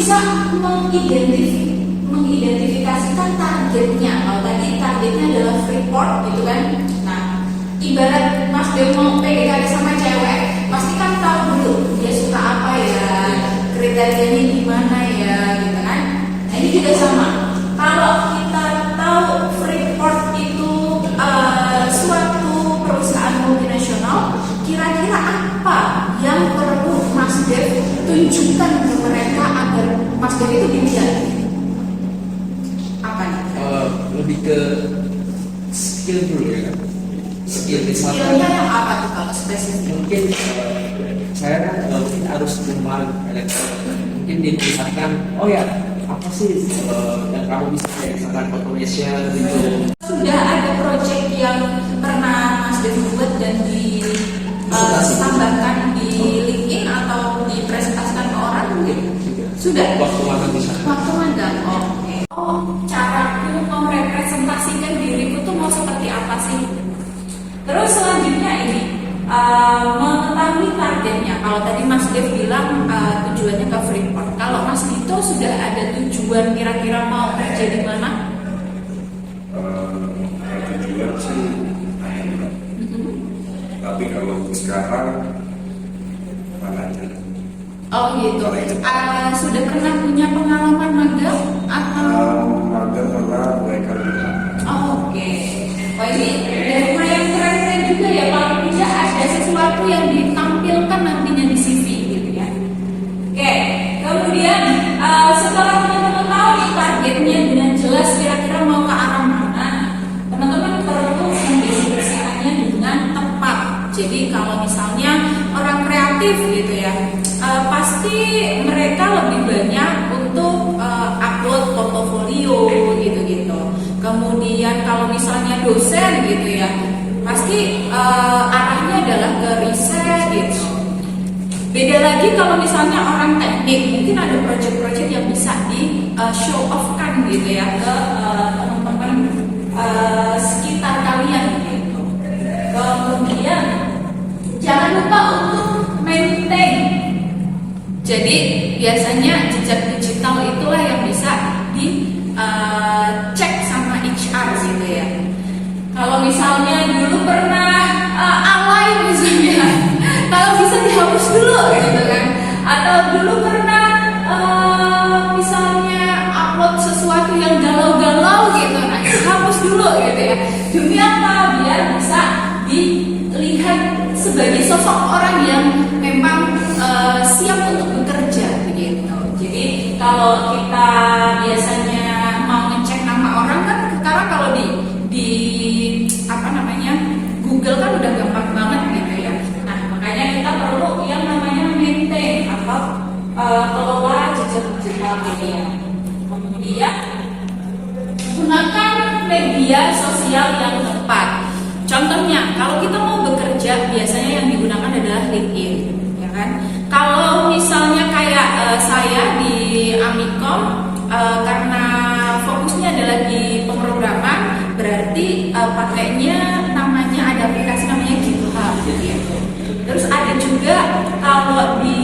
bisa mengidentifikasikan targetnya. Kalau tadi targetnya adalah Freeport gitu kan. Nah, ibarat Mas Dev mau PDKT sama cewek, pasti kan tahu dulu dia suka apa ya, kriterianya gimana ya, gitu kan. Nah, ini juga sama. Kalau kita tahu Freeport itu suatu perusahaan multinasional, kira-kira apa yang perlu Mas Dev tunjukkan ke mereka agar Mas Dev itu dilihat? Apa nih? Lebih ke skill dulu ya kan. Skill misalnya. Skillnya yang apa tuh kalau spesifik? Mungkin saya kan mungkin harus kembali elektronik. Mungkin dilihatkan, oh ya apa sih yang kamu bisa kayak misalkan automation gitu. Sudah ada project yang pernah Mas Dev buat dan ditambahkan di LinkedIn atau dipresentasikan ke orang mungkin? Sudah? Waktu magang bisa. Waktu magang, oke. Oh, caraku merepresentasikan diriku tuh mau seperti apa sih? Terus selanjutnya ini mengetahui targetnya. Kalau tadi Mas Dev bilang tujuannya ke Freeport. Kalau Mas Dito sudah ada tujuan kira-kira mau kerja di mana? Tujuan sih, tapi kalau sekarang mana aja. Oh gitu. Sudah pernah punya pengalaman magang atau? Magang pernah mereka juga. Oh, oke. Oh ini lumayan keren-keren juga ya. Kalau tidak ada sesuatu yang ditampilkan nantinya di CV gitu ya. Oke. Kemudian setelah teman-teman tahu nih targetnya dengan jelas kira-kira mau ke arah mana, teman-teman perlu mendeskripsikannya dengan tepat. Jadi kalau misalnya orang kreatif gitu ya, pasti mereka lebih banyak untuk upload portofolio gitu-gitu. Kemudian kalau misalnya dosen gitu ya, pasti arahnya adalah ke riset gitu. Beda lagi kalau misalnya orang teknik, mungkin ada project-project yang bisa di show off kan gitu ya ke teman-teman sekitar kalian gitu. Kemudian jangan lupa untuk maintain. Jadi biasanya jejak digital itulah yang bisa dicek sama HR gitu ya. Kalau misalnya dulu pernah alay misalnya, kalau bisa dihapus dulu gitu kan. Atau dulu pernah misalnya upload sesuatu yang galau-galau gitu, nah hapus dulu gitu ya. Demi apa? Biar bisa dilihat sebagai sosok orang yang memang siap untuk bekerja begitu. Jadi kalau kita biasanya mau ngecek nama orang kan sekarang kalau di apa namanya Google kan udah gampang banget gitu ya. Nah makanya kita perlu yang namanya maintain atau kelola jejak digital media. Kemudian gunakan media sosial yang tepat. Contohnya kalau kita mau bekerja biasanya yang digunakan adalah LinkedIn, ya kan? Kalau misalnya kayak saya di Amikom karena fokusnya adalah di pemrograman, berarti pakainya namanya ada aplikasi namanya GitHub gitu ya. Terus ada juga kalau di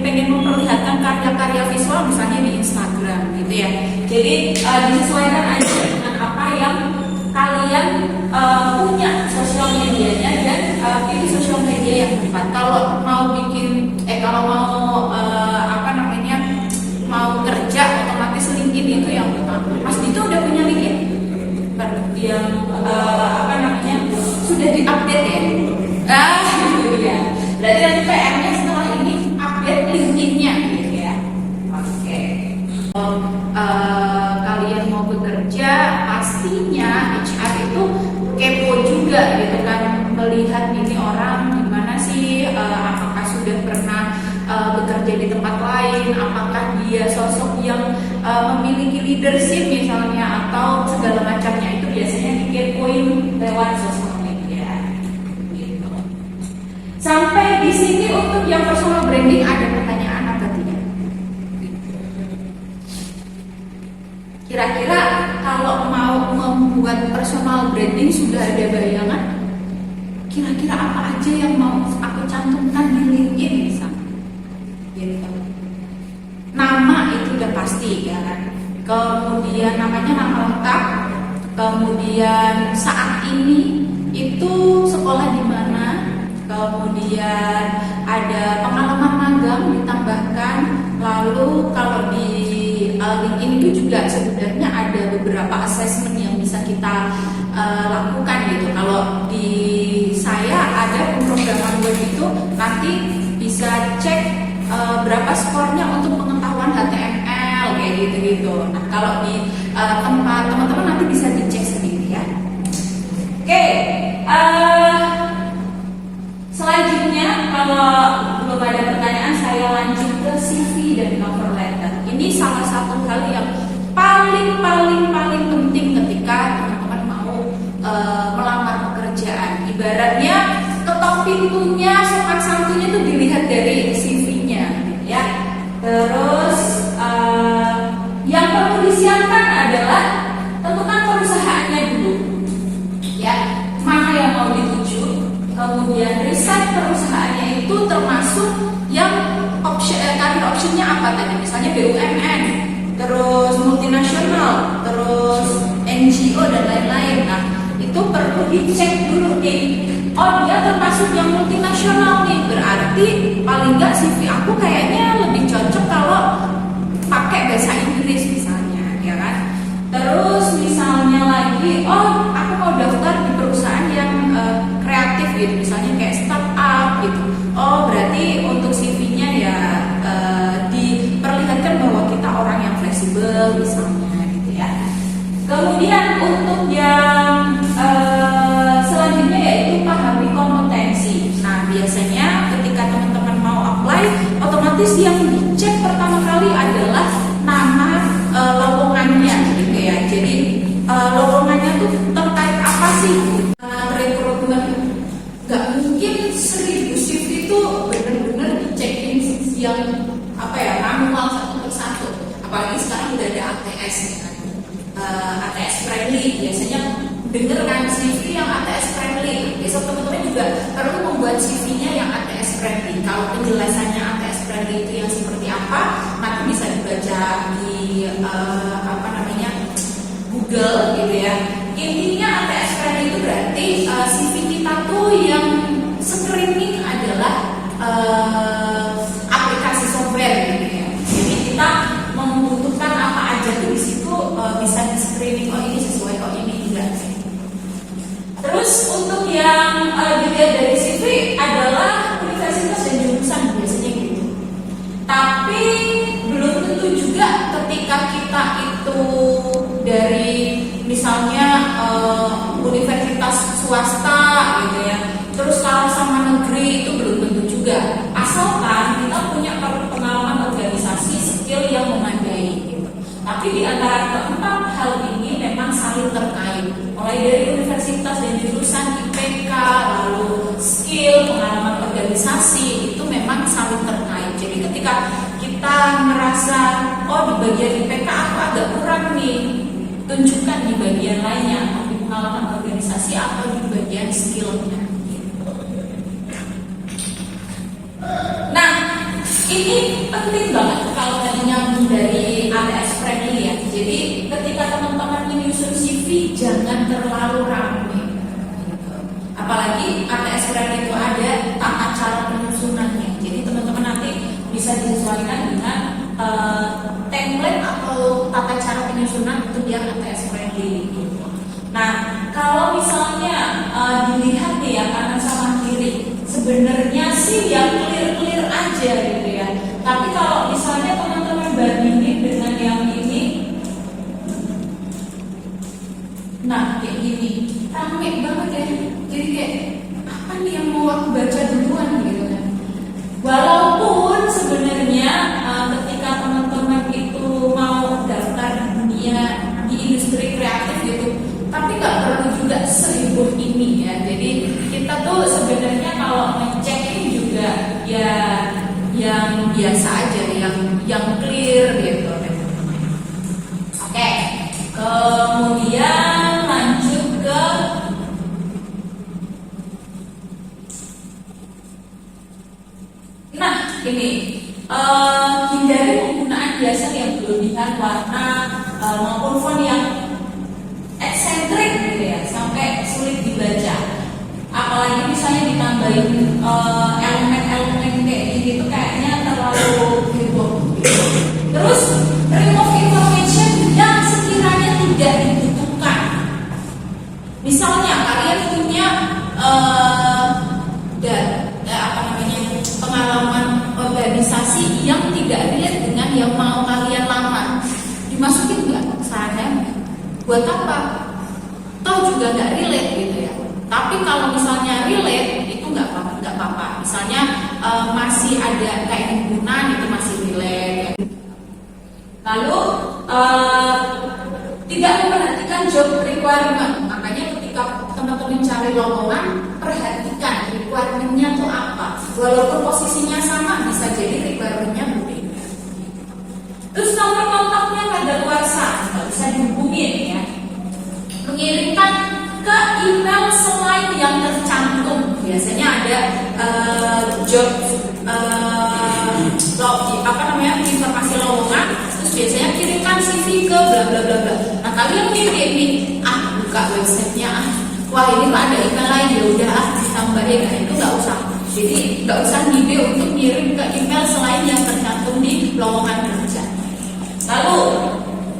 pengen memperlihatkan karya-karya visual misalnya di Instagram gitu ya. Jadi disesuaikan aja dengan apa yang kalian punya sosial medianya dan pilih sosial media yang tepat. Kalau mau kalau mau apa namanya mau kerja otomatis LinkedIn itu yang utama. Mas Dito udah punya LinkedIn? Yang apa namanya sudah diupdate ya? Gitu ya. Berarti nanti PR-nya setelah ini update LinkedIn-nya gitu ya. Oke. Kalian mau bekerja pastinya HR itu kepo juga gitu kan, melihat ini orang gimana sih, apakah sudah pernah bekerja di tempat lain, apakah dia sosok yang memiliki leadership misalnya atau segala macamnya, itu biasanya dikepoin lewat sosial media gitu. Sampai di sini untuk yang personal branding ada pertanyaan atau tidak? Kira-kira kalau mau membuat personal branding sudah ada bayangan? Kira-kira apa aja yang mau aku cantumkan di LinkedIn misalnya? Gitu. nama itu udah pasti ya kan. Kemudian namanya nama lengkap, kemudian saat ini itu sekolah di mana, kemudian ada pengalaman magang ditambahkan. Lalu kalau di LinkedIn itu juga sebenarnya ada beberapa assessment yang bisa kita lakukan gitu. Kalau di saya ada pemrograman web itu nanti bisa cek berapa skornya untuk pengetahuan HTML kayak gitu-gitu. Nah kalau di tempat teman-teman nanti bisa dicek sendiri ya. Oke, selanjutnya kalau belum ada pertanyaan saya lanjut ke CV dan cover letter. Ini salah satu hal yang paling penting ketika teman-teman mau melamar pekerjaan. Ibaratnya ketok pintunya, sopan santunnya itu dilihat dari CV-nya, ya. Terus yang perlu disiapkan adalah tentukan perusahaannya dulu, ya. Mana yang mau dituju, kemudian riset perusahaannya itu termasuk yang career optionnya apa tadi, misalnya BUMN, terus multinasional, terus NGO dan lain-lain. Nah itu perlu dicek dulu nih. Oh dia termasuk yang multinasional nih, berarti paling nggak CV aku kayaknya lebih cocok kalau pakai bahasa Inggris misalnya, ya kan? Terus misalnya lagi, oh aku mau daftar di perusahaan yang kreatif gitu, misalnya kayak startup gitu. Oh berarti untuk CV-nya ya diperlihatkan bahwa kita orang yang fleksibel misalnya gitu ya. Kemudian untuk yang selanjutnya yaitu pahami kompetensi. Nah biasanya ketika teman-teman mau apply, otomatis yang dicek pertama kali adalah nama lowongannya gitu ya. Jadi lowongannya tuh terkait apa sih? Rekrutmen. Gak mungkin 1000 CV itu benar-benar dicekin yang manual satu persatu. Apalagi sekarang udah ada ATS nih kan. ATS friendly biasanya denger kan CV yang ATS friendly. Besok teman-teman juga perlu membuat CV-nya yang ATS friendly. Kalau penjelasannya ATS friendly itu yang seperti apa, nanti bisa dibaca di Google gitu ya. Intinya ATS friendly itu berarti CV kita tuh yang screening adalah aplikasi software gitu ya. Jadi kita membutuhkan apa aja tuh di situ bisa di screening. Oh ini sesuai, oh ini tidak. Terus untuk yang dilihat dari CV adalah universitas dan jurusan biasanya gitu. Tapi belum tentu juga ketika kita itu dari misalnya universitas swasta gitu ya. Terus kalau sama negeri itu belum tentu juga. Asalkan kita punya pengalaman organisasi, skill yang memadai gitu. Tapi di antara keempat hal ini memang saling terkait. Mulai dari universitas dan jurusan, IPK, lalu skill, pengalaman organisasi itu memang saling terkait. Jadi ketika kita merasa oh di bagian IPK aku agak kurang nih, tunjukkan di bagian lainnya, di pengalaman organisasi atau di bagian skillnya. Nah, ini penting banget kalau tadi nyambung dari ATS friendly ya. Jadi ketika teman-teman menyusun CV jangan terlalu ramai. Apalagi ATS friendly itu ada tata cara penyusunannya. Jadi teman-teman nanti bisa disesuaikan dengan template atau tata cara penyusunan untuk yang ATS friendly. Nah, kalau misalnya dilihat nih ya kanan sama kiri, sebenarnya sih yang clear aja gitu ya. Tapi kalau misalnya teman-teman bandingin dengan yang ini, nah kayak gini, rame banget ya. Jadi kayak apa nih yang mau aku baca duluan gitu kan. Walaupun sebenarnya ketika teman-teman itu mau daftar di dunia di industri kreatif gitu, tapi nggak perlu juga seheboh ini ya. Jadi kita tuh sebenarnya kalau ngecekin juga ya yang biasa aja, yang clear gitu. Oke, kemudian lanjut ke ini hindari penggunaan hiasan yang berlebihan warna maupun font yang eksentrik gitu ya, sampai sulit dibaca. Apalagi misalnya ditambahin elemen-elemen kayak gitu kayaknya terlalu heboh gitu. Terus remove information yang sekiranya tidak dibutuhkan. Misalnya kalian punya pengalaman organisasi yang tidak relate dengan yang mau kalian lamar, dimasukin nggak sarannya? Buat apa? Toh juga nggak relate gitu ya. Tapi kalau misalnya relate itu nggak apa-apa. Misalnya masih ada kayak himpunan itu masih relate. Ya. Lalu tidak memperhatikan job requirement. Makanya ketika teman-teman cari lowongan, perhatikan requirement-nya itu apa. Walaupun posisinya sama, bisa jadi requirement-nya berbeda. Terus nomor kontaknya kadaluarsa, nggak bisa dihubungin ya. Mengirimkan ke email selain yang tercantum. Biasanya ada job informasi lowongan, terus biasanya kirimkan CV ke bla bla bla bla. Nah kalian kirim nih, buka websitenya, wah ini kok ada email lain, ya udah ditambahin. Nah itu nggak usah. Jadi nggak usah ngide untuk ngirim ke email selain yang tercantum di lowongan kerja. Lalu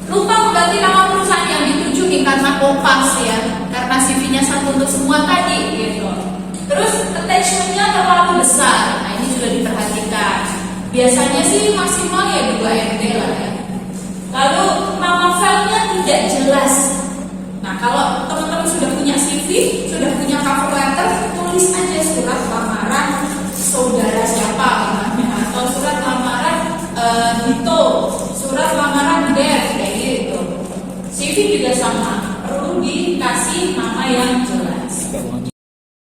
lupa mengganti nama perusahaan yang dituju karena kopas ya, karena CV-nya satu untuk semua tadi gitu. Terus attachment-nya terlalu besar, nah ini juga diperhatikan. Biasanya sih maksimal ya 2 MB lah ya. Lalu nama filenya tidak jelas. Nah kalau teman-teman sudah punya CV, sudah punya cover letter, tulis aja surat lamaran saudara siapa namanya, atau surat lamaran Dito, surat lamaran Dev kayak gitu. CV juga sama.